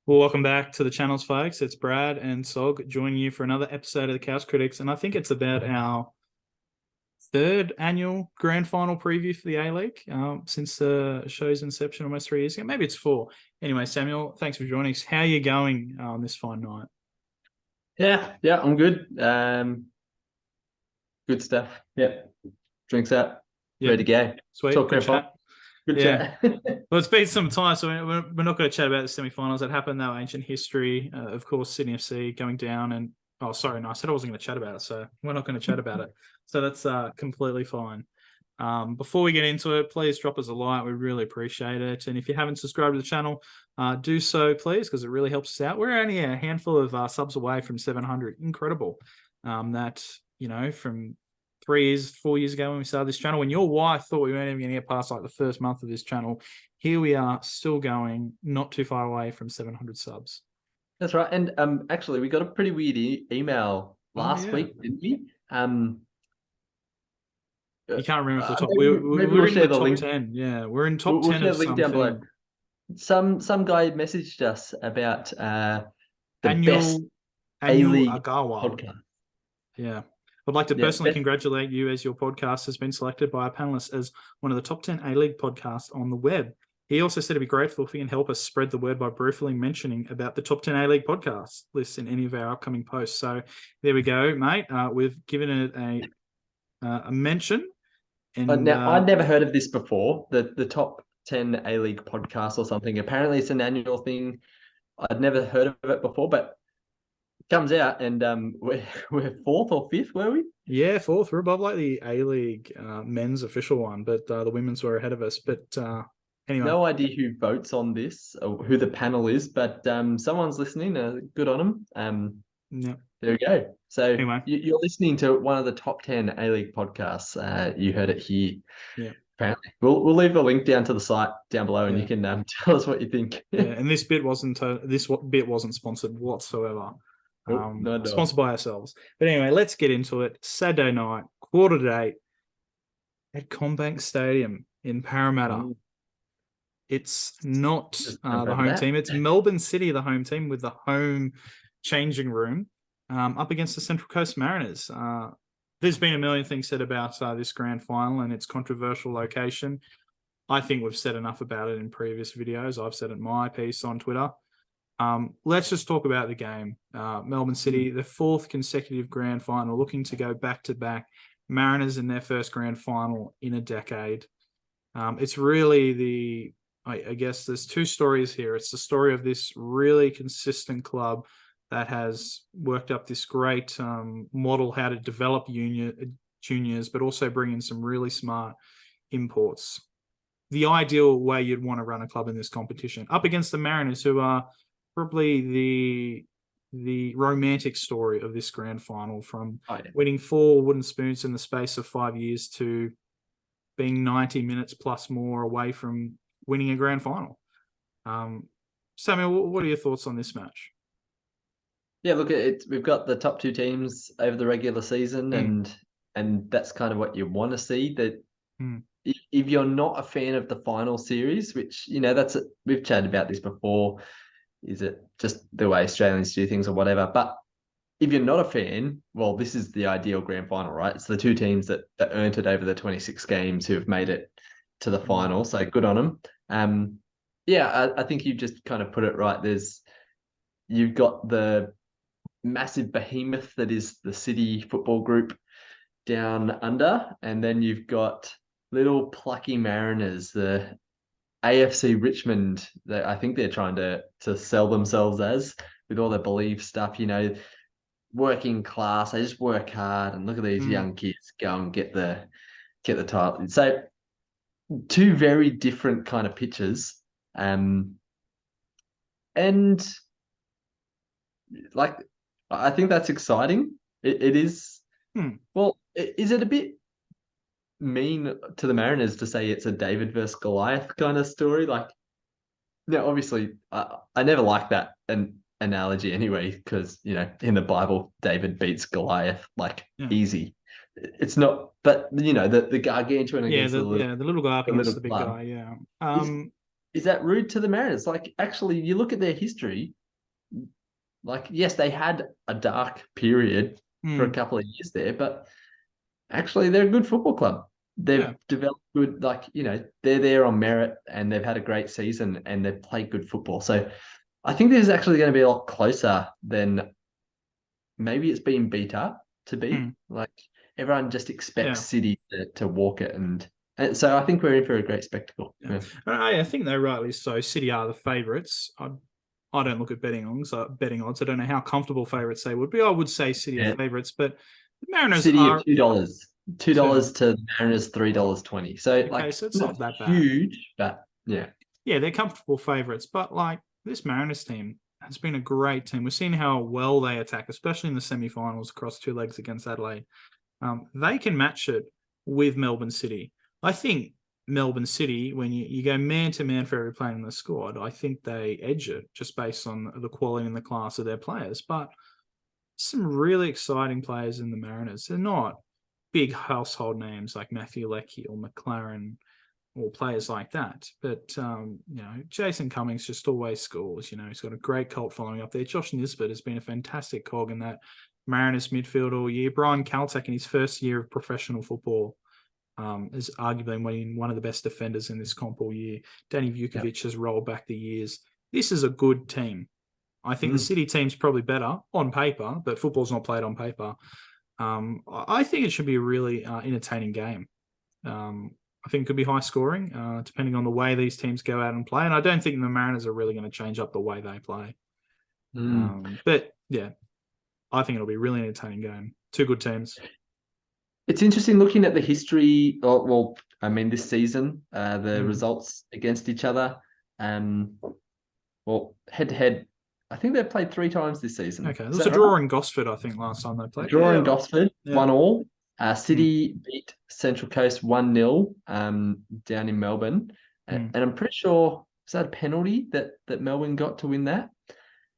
Well, welcome back to the channels, folks. It's Brad and Sogg joining you for another episode of the Couch Critics, and I think it's about our third annual grand final preview for the A-League since the show's inception almost 3 years ago. Maybe it's four. Anyway, Samuel, thanks for joining us. How are you going on this fine night? Yeah, I'm good. Good stuff. Yep. Drinks out. Yep. Ready to go. Sweet. Talk Good chat. Good Yeah. chat. Well, it's been some time, so we're not going to chat about the semi-finals that happened. They were ancient history. Of course, Sydney FC going down and... Oh, sorry, no, I said I wasn't going to chat about it, so we're not going to chat about it. So that's completely fine. Before we get into it, please drop us a like. We really appreciate it. And if you haven't subscribed to the channel, do so, please, because it really helps us out. We're only a handful of subs away from 700. Incredible. That, from 4 years ago when we started this channel, when your wife thought we weren't even going to get past like the first month of this channel, here we are still going not too far away from 700 subs. That's right. And actually, we got a pretty weird email last week, didn't we? You can't remember if the top. Maybe we're in share the top link. 10. Yeah, we're in top We'll 10 share of the link down below. something. Some guy messaged us about the Annual best A-League Agawa podcast. Yeah. I'd like to personally congratulate you as your podcast has been selected by a panelist as one of the top 10 A-League podcasts on the web. He also said he'd be grateful if he can help us spread the word by briefly mentioning about the top 10 A-League podcast lists in any of our upcoming posts. So there we go, mate. We've given it a mention. And now, I'd never heard of this before, the top 10 A-League podcast or something. Apparently it's an annual thing. I'd never heard of it before, but it comes out and we're fourth or fifth, were we? Yeah, fourth. We're above like the A-League men's official one, but the women's were ahead of us. But anyway. No idea who votes on this or who the panel is, but someone's listening. Good on them. Yeah. There we go. So anyway, you're listening to one of the top 10 A-League podcasts. You heard it here. Yeah. Apparently. We'll leave the link down to the site down below, and you can tell us what you think. Yeah, and this bit wasn't sponsored whatsoever. No. Sponsored by ourselves. But anyway, let's get into it. Saturday night, 8:15 at CommBank Stadium in Parramatta. It's not the home team. It's Melbourne City, the home team, with the home changing room up against the Central Coast Mariners. There's been a million things said about this grand final and its controversial location. I think we've said enough about it in previous videos. I've said it in my piece on Twitter. Let's just talk about the game. Melbourne City, the fourth consecutive grand final, looking to go back-to-back. Mariners in their first grand final in a decade. It's really I guess there's two stories here. It's the story of this really consistent club that has worked up this great model how to develop juniors, but also bring in some really smart imports. The ideal way you'd want to run a club in this competition, up against the Mariners, who are probably the romantic story of this grand final, from winning 4 wooden spoons in the space of 5 years to being 90 minutes plus more away from winning a grand final. Samuel, what are your thoughts on this match? Yeah, look, we've got the top two teams over the regular season, and that's kind of what you want to see. That if you're not a fan of the final series, which we've chatted about this before, is it just the way Australians do things or whatever? But if you're not a fan, well, this is the ideal grand final, right? It's the two teams that earned it over the 26 games who have made it to the final. So good on them. I think you just kind of put it right. You've got the massive behemoth that is the City Football Group down under, and then you've got little plucky Mariners, the AFC Richmond, that I think they're trying to sell themselves as, with all their belief stuff, working class. They just work hard, and look at these young kids go and get the title. So two very different kind of pitches, and like, I think that's exciting. It is. Well, is it a bit mean to the Mariners to say it's a David versus Goliath kind of story? Like, obviously, I never liked that analogy anyway, because in the Bible, David beats Goliath easy. It's not, but the gargantuan against the little guy up against the big guy. is that rude to the Mariners? Like, actually, you look at their history. Like, yes, they had a dark period for a couple of years there, but actually, they're a good football club. They've developed good, like, they're there on merit and they've had a great season and they've played good football. So I think this is actually going to be a lot closer than maybe it's been beat up to be. Like, everyone just expects City to walk it. And so I think we're in for a great spectacle. Yeah. I think they're rightly so. City are the favourites. I don't look at betting odds. I don't know how comfortable favourites they would be. I would say City are favourites, but the Mariners City are at $2. $2 to the Mariners, $3.20. So, okay, so it's not that bad. Huge, but yeah. Yeah, they're comfortable favourites. But like this Mariners team has been a great team. We've seen how well they attack, especially in the semi-finals across 2 legs against Adelaide. They can match it with Melbourne City. I think Melbourne City, when you go man-to-man for every player in the squad, I think they edge it just based on the quality and the class of their players. But some really exciting players in the Mariners. They're not big household names like Matthew Leckie or McLaren or players like that. But, Jason Cummings just always scores. He's got a great cult following up there. Josh Nisbet has been a fantastic cog in that Mariners midfield all year. Brian Kaltak in his first year of professional football is arguably one of the best defenders in this comp all year. Danny Vukovic has rolled back the years. This is a good team. I think the City team's probably better on paper, but football's not played on paper. I think it should be a really entertaining game. I think it could be high scoring, depending on the way these teams go out and play. And I don't think the Mariners are really going to change up the way they play. But yeah, I think it'll be a really entertaining game. 2 good teams. It's interesting looking at the history. This season, the results against each other. Head to head, I think they've played 3 times this season. Okay, there was a draw in Gosford, I think, last time they played. Draw in Gosford, 1-1. City beat Central Coast 1-0 down in Melbourne. And I'm pretty sure, was that a penalty that Melbourne got to win that?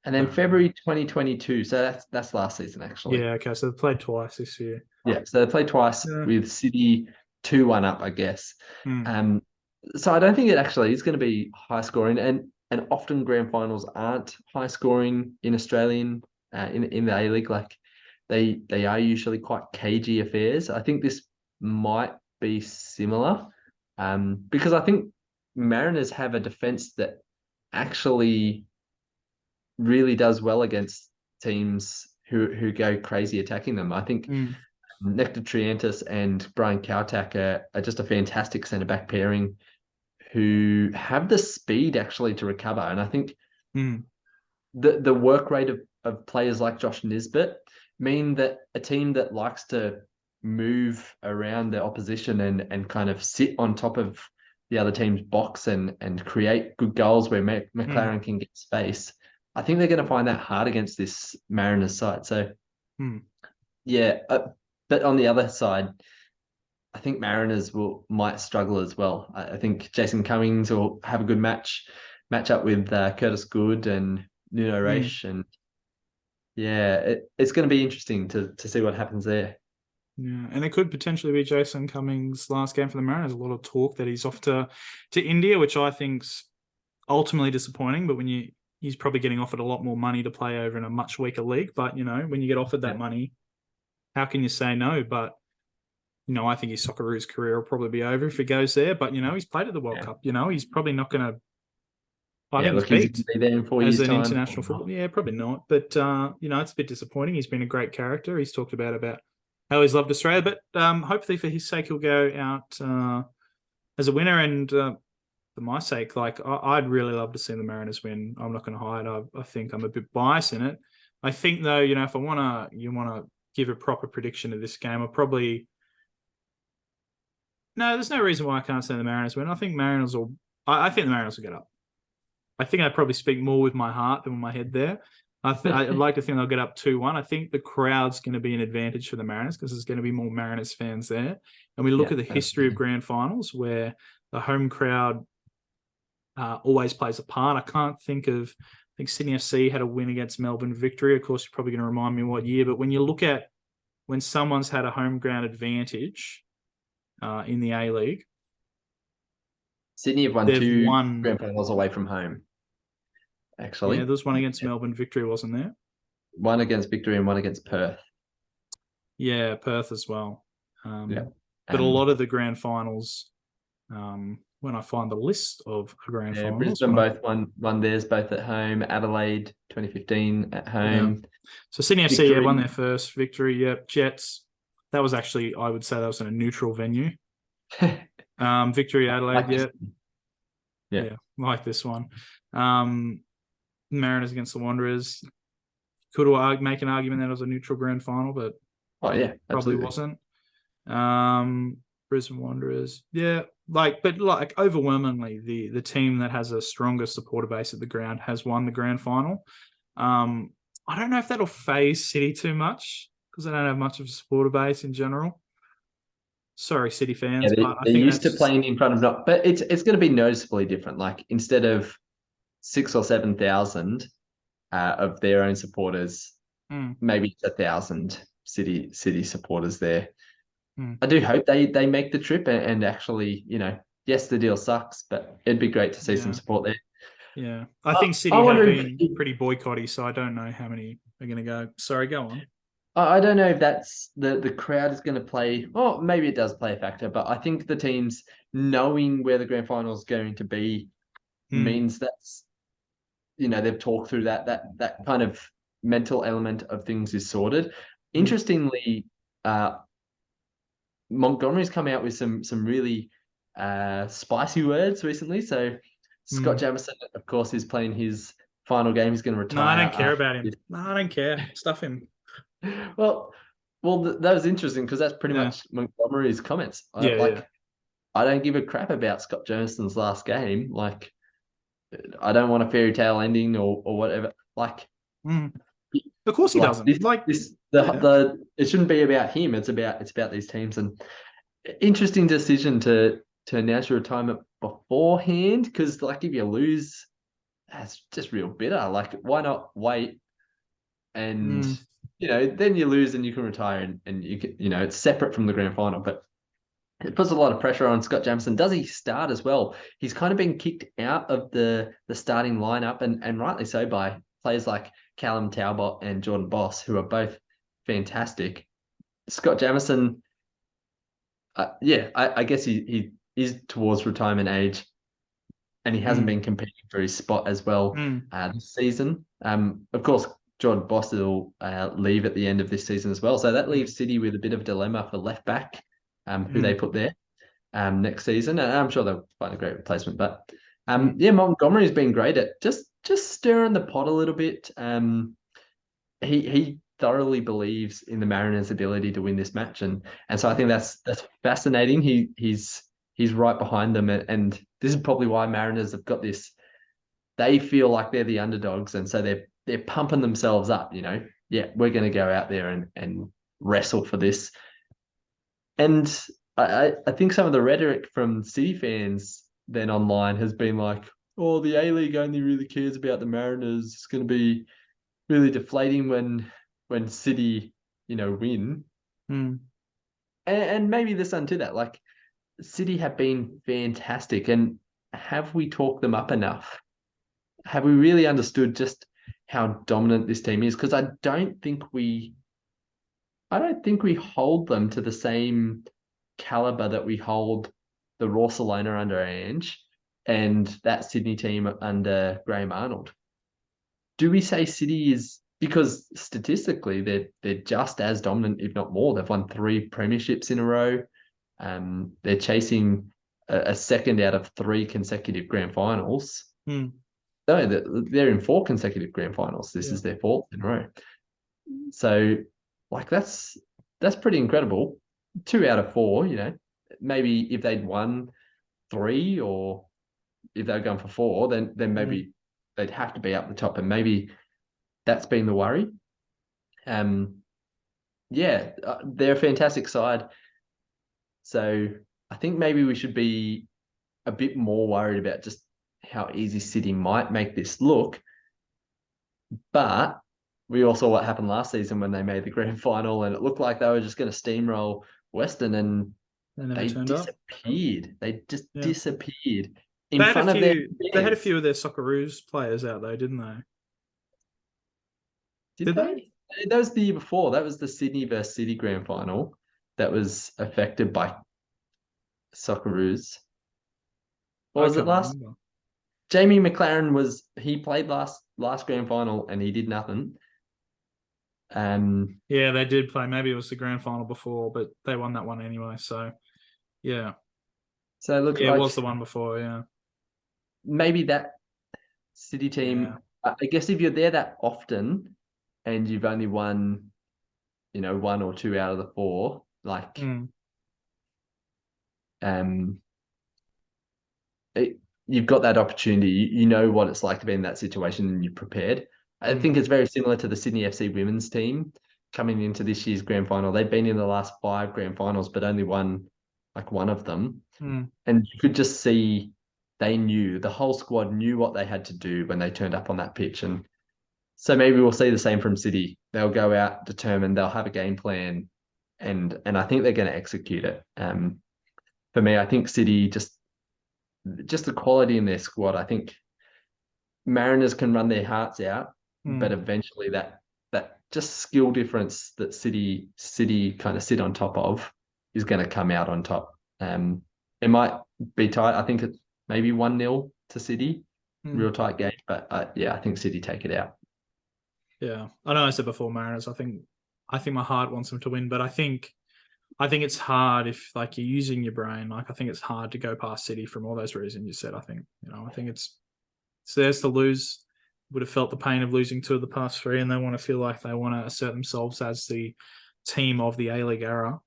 And then February 2022, so that's last season, actually. Yeah, okay, so they've played twice this year. Yeah, so they played twice with City 2-1 up, I guess. So I don't think it actually is going to be high scoring, and often grand finals aren't high scoring in Australian in the A-League. Like they are usually quite cagey affairs. I think this might be similar, because I think Mariners have a defense that actually really does well against teams who go crazy attacking them. I think Nectar Triantis and Brian Kaltak are just a fantastic centre-back pairing who have the speed actually to recover. And I think the work rate of players like Josh Nisbet mean that a team that likes to move around the opposition and kind of sit on top of the other team's box and create good goals where McLaren can get space, I think they're going to find that hard against this Mariners side. So, but on the other side, I think Mariners might struggle as well. I think Jason Cummings will have a good match up with Curtis Good and Nuno Reis, and it's going to be interesting to see what happens there. Yeah, and it could potentially be Jason Cummings' last game for the Mariners. A lot of talk that he's off to India, which I think's ultimately disappointing. But he's probably getting offered a lot more money to play over in a much weaker league. But when you get offered that money, how can you say no? But I think his Socceroos career will probably be over if he goes there. But he's played at the World Cup. He's probably not going to. I think he's peaked be there in 4 as years' an time. international football. Yeah, probably not. But it's a bit disappointing. He's been a great character. He's talked about how he's loved Australia. But hopefully, for his sake, he'll go out as a winner. And for my sake, I'd really love to see the Mariners win. I'm not going to hide. I think I'm a bit biased in it. I think though, if you want to give a proper prediction of this game, I'll probably. No, there's no reason why I can't say the Mariners win. I think Mariners will. I think the Mariners will get up. I think I probably speak more with my heart than with my head there. I'd like to think they'll get up 2-1. I think the crowd's going to be an advantage for the Mariners because there's going to be more Mariners fans there. And we look at the history of grand finals where the home crowd always plays a part. I can't think of. I think Sydney FC had a win against Melbourne Victory. Of course, you're probably going to remind me what year. But when you look at when someone's had a home ground advantage in the A-League, Sydney have won They've 2 won. grand finals away from home, Yeah, actually. there was one against Melbourne Victory, wasn't there? One against Victory and one against Perth. Yeah, Perth as well. Yeah. But a lot of the grand finals, when I find the list of grand Yeah, finals, Brisbane both won theirs both at home. Adelaide 2015 at home. So Sydney FC Victory. won their first victory. Yep, Jets. That was actually, I would say, that was in a neutral venue. Victory Adelaide. Like yeah, like this one. Mariners against the Wanderers. Could make an argument that it was a neutral grand final, but yeah, probably absolutely. wasn't. Brisbane Wanderers, yeah, but overwhelmingly, the team that has a stronger supporter base at the ground has won the grand final. I don't know if that'll phase City too much because they don't have much of a supporter base in general. Sorry, City fans, Yeah, but I they're think used that's to playing in front of but it's going to be noticeably different. Like instead of 6 or 7,000 of their own supporters, maybe 1,000 City supporters there. I do hope they make the trip and actually, yes, the deal sucks, but it'd be great to see some support there. Yeah, I think City have been pretty boycotty, so I don't know how many are going to go. Sorry, go on. I don't know if that's the crowd is going to play. Well, maybe it does play a factor, but I think the teams knowing where the grand final is going to be means that's they've talked through that kind of mental element of things is sorted. Interestingly, Montgomery's come out with some really spicy words recently. So Scott Jamieson, of course, is playing his final game. He's going to retire. No, I don't care about him. No, I don't care. Stuff him. Well, that was interesting because that's pretty much Montgomery's comments. I don't give a crap about Scott Jamieson's last game. Like, I don't want a fairy tale ending or whatever. Like, of course he doesn't. It shouldn't be about him. It's about these teams. And interesting decision to announce your retirement beforehand because, like, if you lose, that's just real bitter. Like, why not wait and then you lose and you can retire and you can it's separate from the grand final, but it puts a lot of pressure on Scott Jamieson. Does he start as well? He's kind of been kicked out of the starting lineup and rightly so by players like Callum Talbot and Jordan Boss, who are both fantastic. Scott Jamieson, I guess he is towards retirement age and he hasn't been competing for his spot as well this season. Of course, Jordan Boss will leave at the end of this season as well. So that leaves City with a bit of a dilemma for left back, who they put there next season. And I'm sure they'll find a great replacement. But Montgomery's been great at just stirring the pot a little bit. He thoroughly believes in the Mariners' ability to win this match, and so I think that's fascinating. He's right behind them, and this is probably why Mariners have got this. They feel like they're the underdogs, and so they're pumping themselves up. We're going to go out there and wrestle for this. And I think some of the rhetoric from City fans then online has been like, "Oh, the A-League only really cares about the Mariners. It's going to be really deflating when City, win." And maybe there's something to that. Like, City have been fantastic, and have we talked them up enough? Have we really understood just how dominant this team is? Because I don't think we hold them to the same caliber that we hold the Barcelona under Ange and that Sydney team under Graham Arnold. Do we say City is, because statistically they're just as dominant, if not more? They've won 3 premierships in a row. They're chasing a second out of 3 consecutive grand finals. No, they're in 4 consecutive grand finals. This is their 4th in a row. So, like, that's pretty incredible. 2 out of 4, maybe if they'd won 3 or if they were going for 4, then maybe they'd have to be up the top, and maybe that's been the worry. They're a fantastic side. So I think maybe we should be a bit more worried about just how easy City might make this look. But we all saw what happened last season when they made the grand final, and it looked like they were just going to steamroll Western, and they disappeared. They just disappeared. in front of their They had a fans. few of their Socceroos players out though, didn't they? Did they? That was the year before. That was the Sydney versus City grand final that was affected by Socceroos. Or I was it can't last? remember. Jamie McLaren he played last grand final and he did nothing. Yeah, they did play. Maybe it was the grand final before, but they won that one anyway. So yeah. So look, Yeah, it like was the one before, yeah. maybe that City Yeah. team, I guess if you're there that often and you've only won, 1 or 2 out of the 4, like Mm. um you've got that opportunity. You know what it's like to be in that situation and you're prepared. I think it's very similar to the Sydney FC women's team coming into this year's grand final. They've been in the last 5 grand finals, but only won like one of them. Mm. And you could just see the whole squad knew what they had to do when they turned up on that pitch. And so maybe we'll see the same from City. They'll go out determined, they'll have a game plan, and I think they're going to execute it. For me, I think City just the quality in their squad. I think Mariners can run their hearts out, but eventually that just skill difference that City kind of sit on top of is going to come out on top. It might be tight. I think it's maybe 1-0 to City, real tight game. But yeah, I think City take it out. Yeah, I know I said before Mariners. I think my heart wants them to win, but I think it's hard if like you're using your brain. Like I think it's hard to go past City from all those reasons you said. I think it's theirs to lose. Would have felt the pain of losing 2 of the past 3, and they want to feel like they want to assert themselves as the team of the A-League era.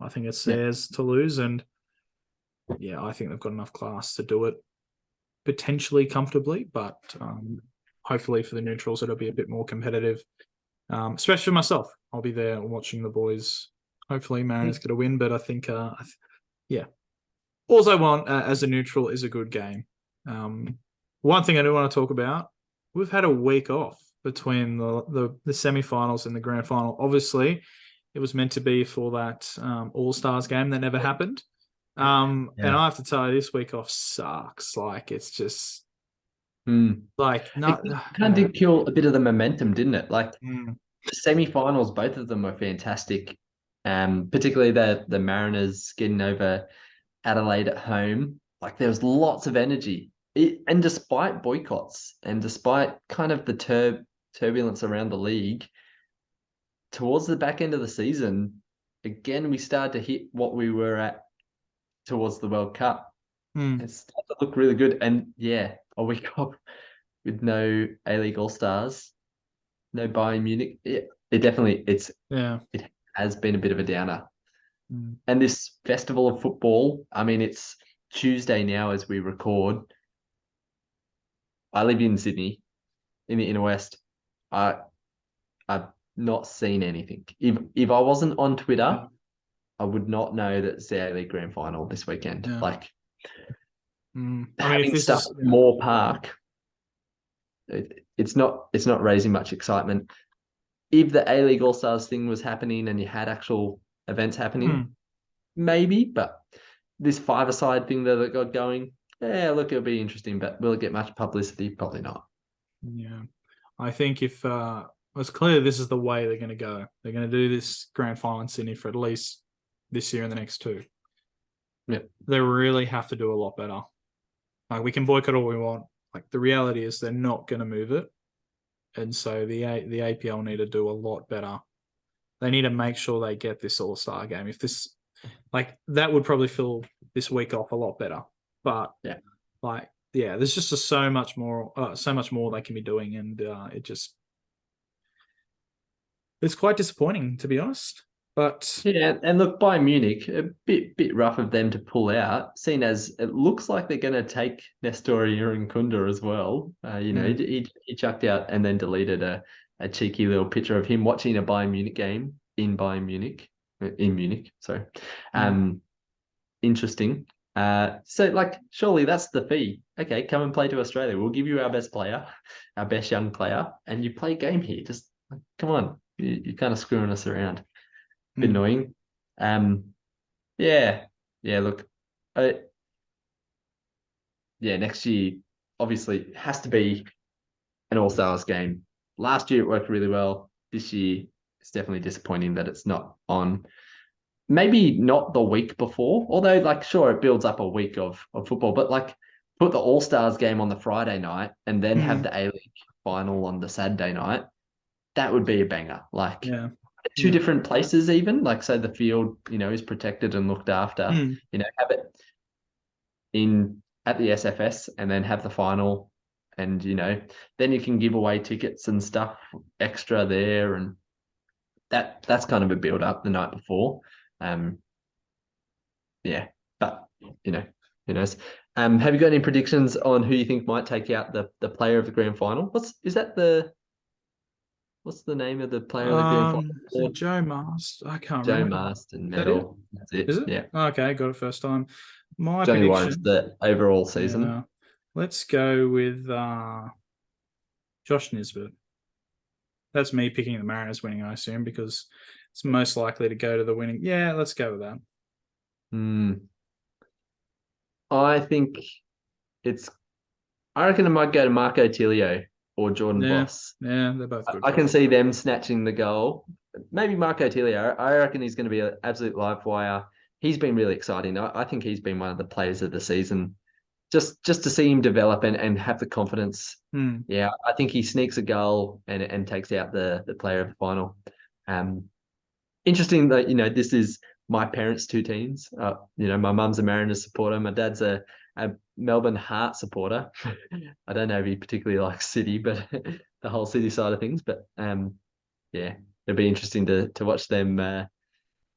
I think it's theirs to lose, and yeah, I think they've got enough class to do it potentially comfortably, but hopefully for the neutrals it'll be a bit more competitive. Especially myself, I'll be there watching the boys. Hopefully Mariners get a win, but I think yeah, all I want as a neutral is a good game. One thing I do want to talk about, we've had a week off between the semi-finals and the grand final. Obviously, it was meant to be for that All-Stars game that never happened. And I have to tell you, this week off sucks. Like, it's just like not. It kind of did kill a bit of the momentum, didn't it? Like Mm. the semi-finals, both of them were fantastic. Particularly the Mariners getting over Adelaide at home. Like there was lots of energy. And despite boycotts and despite kind of the turbulence around the league, towards the back end of the season, again, we started to hit what we were at towards the World Cup. It started to look really good. And yeah, a week off with no A-League All-Stars, no Bayern Munich. It has been a bit of a downer. And this festival of football, I mean, it's Tuesday now as we record. I live in Sydney, in the inner west. I've not seen anything. If I wasn't on Twitter, I would not know that it's the A-League Grand Final this weekend. Yeah. Like, I mean, having if this stuff is at Moore Park, it's not raising much excitement. If the A-League All-Stars thing was happening and you had actual events happening, maybe, but this five-a-side thing that it got going, yeah, look, it'll be interesting, but will it get much publicity? Probably not. Yeah. I think if it's clear this is the way they're going to go. They're going to do this grand final in Sydney for at least this year and the next 2. Yeah. They really have to do a lot better. Like we can boycott all we want. Like the reality is they're not going to move it. And so the APL need to do a lot better. They need to make sure they get this All-Star game. If this, like, that would probably fill this week off a lot better. But there's just so much more they can be doing, and it's quite disappointing, to be honest. But yeah, and look, Bayern Munich, a bit rough of them to pull out, seeing as it looks like they're going to take Nestor Irankunda as well. He chucked out and then deleted a cheeky little picture of him watching a Bayern Munich game in Munich. Sorry. Interesting. So like, surely that's the fee. Okay, come and play to Australia. We'll give you our best player, our best young player, and you play a game here. Just come on, you're kind of screwing us around. Bit annoying. Yeah. Look, yeah, next year obviously has to be an All-Stars game. Last year it worked really well. This year it's definitely disappointing that it's not on. Maybe not the week before, although like sure it builds up a week of football, but like put the All-Stars game on the Friday night and then have the A-League final on the Saturday night. That would be a banger. Like Yeah. two Yeah. different places even, like so the field, is protected and looked after. Have it in at the SFS and then have the final, and then you can give away tickets and stuff extra there, and that's kind of a build up the night before. Yeah, but who knows. Have you got any predictions on who you think might take out the player of the grand final? What's the name of the player of the grand final? So Joe Mast, I can't Joe remember. Marston Is that it? medal. That's it. Is it? Yeah. Okay, got it first time. My Johnny Warren's prediction. the overall season. Yeah. Let's go with Josh Nisbet. That's me picking the Mariners winning, I assume, because it's most likely to go to the winning. Yeah, let's go with that. I think I reckon it might go to Marco Tilio or Jordan Boss. Yeah, they're both good. I can see them snatching the goal. Maybe Marco Tilio. I reckon he's going to be an absolute live wire. He's been really exciting. I think he's been one of the players of the season. Just to see him develop and have the confidence. Yeah, I think he sneaks a goal and takes out the player of the final. Interesting that this is my parents' two teams. My mum's a Mariners supporter. My dad's a Melbourne Heart supporter. I don't know if he particularly likes City, but the whole City side of things. But yeah, it'd be interesting to watch them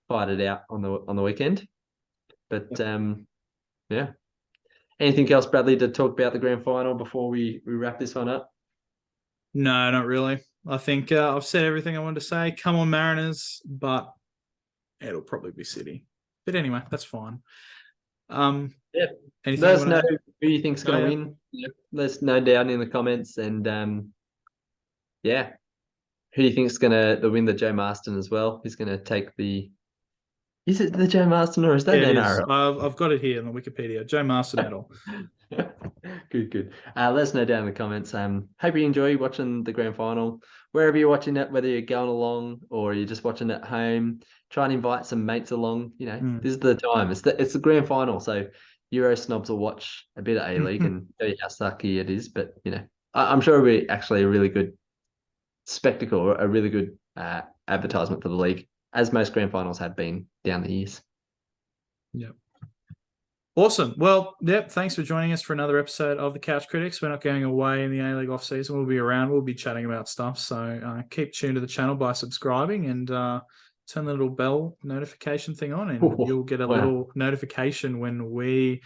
fight it out on the weekend. But yeah. Anything else, Bradley, to talk about the grand final before we wrap this one up? No, not really. I think I've said everything I wanted to say. Come on, Mariners, but it'll probably be City. But anyway, that's fine. Yeah. Anything Let us know who you think's going to win. Yeah. Let us know down in the comments, and yeah, who do you think's going to win the Joe Marston as well? Who's going to take the? Is it the Joe Marston or is that an NRL? I've got it here on the Wikipedia. Joe Marston medal. Good. Let us know down in the comments. Hope you enjoy watching the grand final. Wherever you're watching it, whether you're going along or you're just watching at home, try and invite some mates along. This is the time. It's the grand final, so Euro snobs will watch a bit of A-League and show you how sucky it is. But I'm sure it'll be actually a really good spectacle, a really good advertisement for the league, as most grand finals have been down the years. Yep. Awesome. Well, yep. Thanks for joining us for another episode of the Couch Critics. We're not going away in the A-League off season. We'll be around. We'll be chatting about stuff. So keep tuned to the channel by subscribing and turn the little bell notification thing on, and you'll get a little notification when we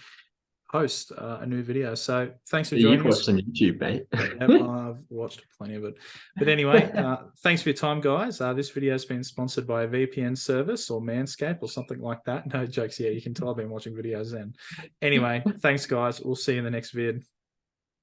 post a new video. So thanks for joining us. You've watched on YouTube, mate. Yep, I've watched plenty of it. But anyway, thanks for your time, guys. This video has been sponsored by a VPN service or Manscaped or something like that. No jokes. Yeah, you can tell I've been watching videos then. Anyway, thanks, guys. We'll see you in the next vid.